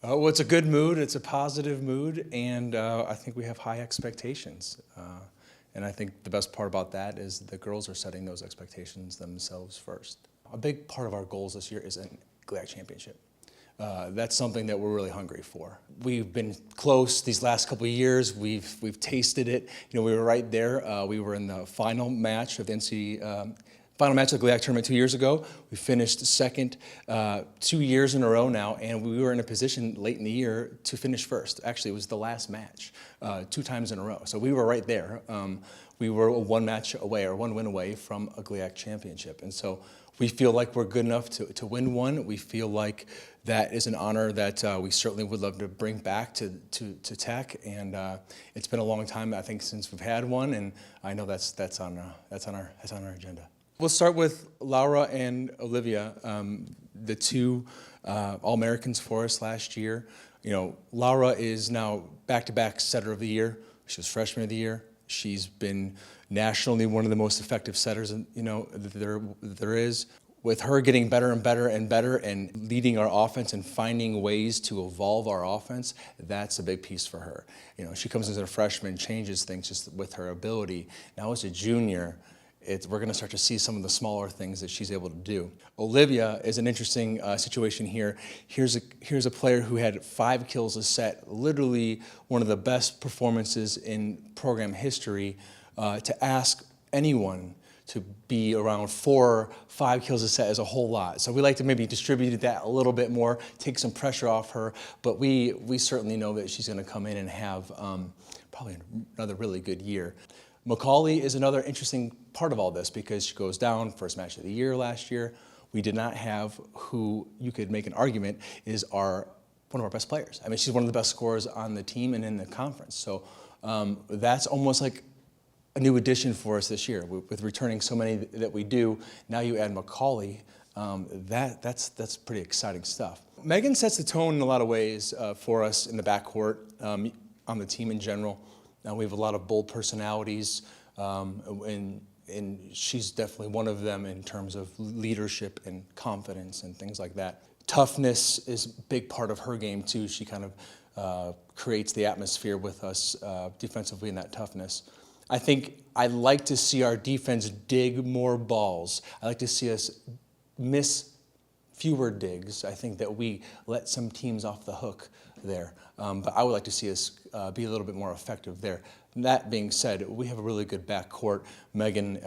Well, it's a good mood. It's a positive mood, and I think we have high expectations. And I think the best part about that is the girls are setting those expectations themselves first. A big part of our goals this year is a GLIAC championship. That's something that we're really hungry for. We've been close these last couple of years. We've tasted it. You know, we were right there. We were in the final match of the final match of the GLIAC tournament 2 years ago. We finished second 2 years in a row now, and we were in a position late in the year to finish first. Actually, it was the last match 2 times in a row. So we were right there. We were one match away, or one win away from a GLIAC championship. And so we feel like we're good enough to win one. We feel like that is an honor that we certainly would love to bring back to Tech. And it's been a long time, I think, since we've had one, and I know that's on our agenda. We'll start with Laura and Olivia, the two All-Americans for us last year. You know, Laura is now back-to-back setter of the year. She was freshman of the year. She's been nationally one of the most effective setters, you know, that there is. With her getting better and better and better and leading our offense and finding ways to evolve our offense, that's a big piece for her. You know, she comes as a freshman, changes things just with her ability. Now as a junior, we're going to start to see some of the smaller things that she's able to do. Olivia is an interesting situation here. Here's a player who had 5 kills a set, literally one of the best performances in program history. To ask anyone to be around 4 or 5 kills a set is a whole lot. So we like to maybe distribute that a little bit more, take some pressure off her, but we certainly know that she's going to come in and have probably another really good year. Macaulay is another interesting part of all this because she goes down, first match of the year last year. We did not have who you could make an argument is one of our best players. I mean, she's one of the best scorers on the team and in the conference. So that's almost like a new addition for us this year. With returning so many that we do, now you add Macaulay, that's pretty exciting stuff. Megan sets the tone in a lot of ways for us in the backcourt, on the team in general. Now we have a lot of bold personalities, and she's definitely one of them in terms of leadership and confidence and things like that. Toughness is a big part of her game too. She kind of creates the atmosphere with us defensively in that toughness. I think I like to see our defense dig more balls. I like to see us miss fewer digs. I think that we let some teams off the hook there. But I would like to see us be a little bit more effective there. That being said, we have a really good backcourt. Megan,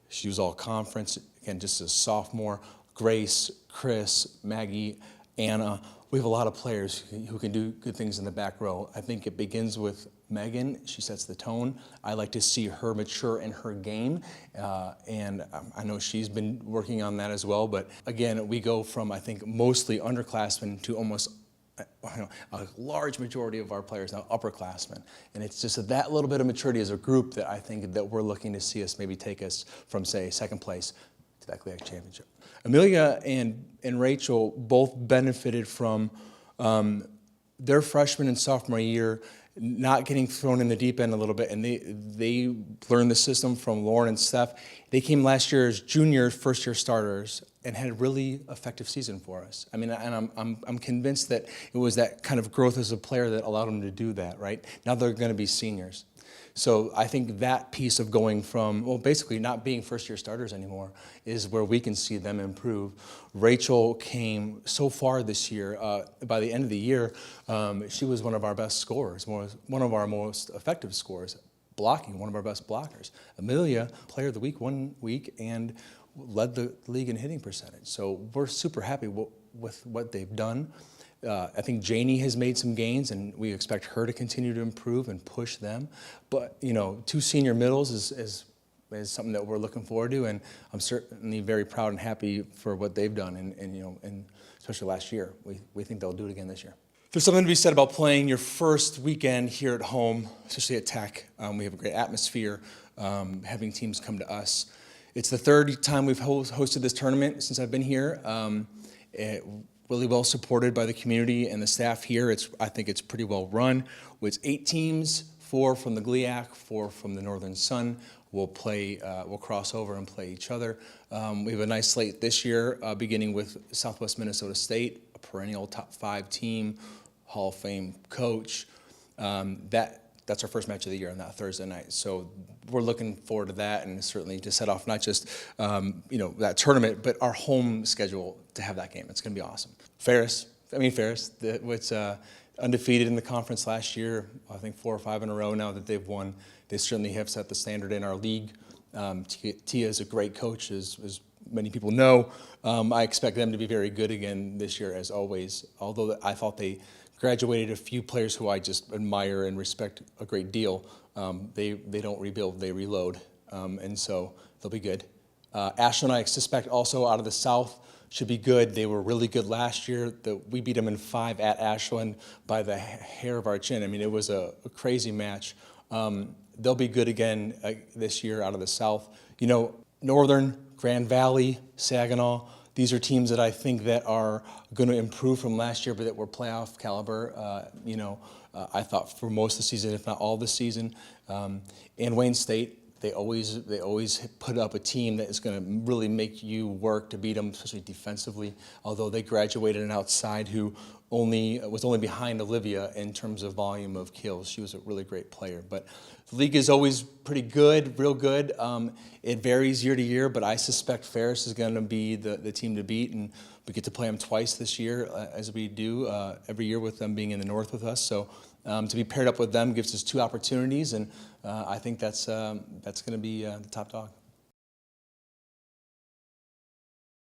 she was all conference, again, just a sophomore. Grace, Chris, Maggie, Anna. We have a lot of players who can do good things in the back row. I think it begins with Megan. She sets the tone. I like to see her mature in her game, and I know she's been working on that as well. But again, we go from, I think, mostly underclassmen to almost a large majority of our players now upperclassmen. And it's just that little bit of maturity as a group that I think that we're looking to see us maybe take us from, say, second place to that GLIAC championship. Amelia and Rachel both benefited from their freshman and sophomore year not getting thrown in the deep end a little bit, and they learned the system from Lauren and Steph. They came last year as junior first-year starters and had a really effective season for us. I mean, and I'm convinced that it was that kind of growth as a player that allowed them to do that, right? Now they're going to be seniors. So I think that piece of going from, well, basically not being first-year starters anymore is where we can see them improve. Rachel came so far this year. By the end of the year, she was one of our best scorers, one of our most effective scorers, blocking, one of our best blockers. Amelia, player of the week 1 week, and led the league in hitting percentage. So we're super happy with what they've done. I think Janie has made some gains, and we expect her to continue to improve and push them. But, you know, 2 senior middles is something that we're looking forward to, and I'm certainly very proud and happy for what they've done, and especially last year. We think they'll do it again this year. There's something to be said about playing your first weekend here at home, especially at Tech. We have a great atmosphere, having teams come to us. It's the 3rd time we've hosted this tournament since I've been here. Really well supported by the community and the staff here. I think it's pretty well run. It's 8 teams, 4 from the GLIAC, 4 from the Northern Sun. We'll cross over and play each other. We have a nice slate this year, beginning with Southwest Minnesota State, a perennial top 5 team, Hall of Fame coach. That's our first match of the year on that Thursday night. So we're looking forward to that, and certainly to set off not just that tournament, but our home schedule to have that game. It's going to be awesome. Ferris, was undefeated in the conference last year. I think 4 or 5 in a row now that they've won. They certainly have set the standard in our league. Tia is a great coach, as many people know. I expect them to be very good again this year, as always. Although I thought they graduated a few players who I just admire and respect a great deal. They don't rebuild, they reload, and so they'll be good. Ashland, I suspect, also out of the South, should be good. They were really good last year. We beat them in 5 at Ashland by the hair of our chin. I mean, it was a crazy match. They'll be good again this year out of the South. Northern, Grand Valley, Saginaw, these are teams that I think that are going to improve from last year, but that were playoff caliber. I thought for most of the season, if not all the season. And Wayne State, they always put up a team that is going to really make you work to beat them, especially defensively. Although they graduated an outside who was only behind Olivia in terms of volume of kills. She was a really great player. But the league is always pretty good, real good. It varies year to year, but I suspect Ferris is going to be the team to beat, and we get to play them twice this year, as we do every year with them being in the North with us. So to be paired up with them gives us 2 opportunities, and I think that's going to be the top dog.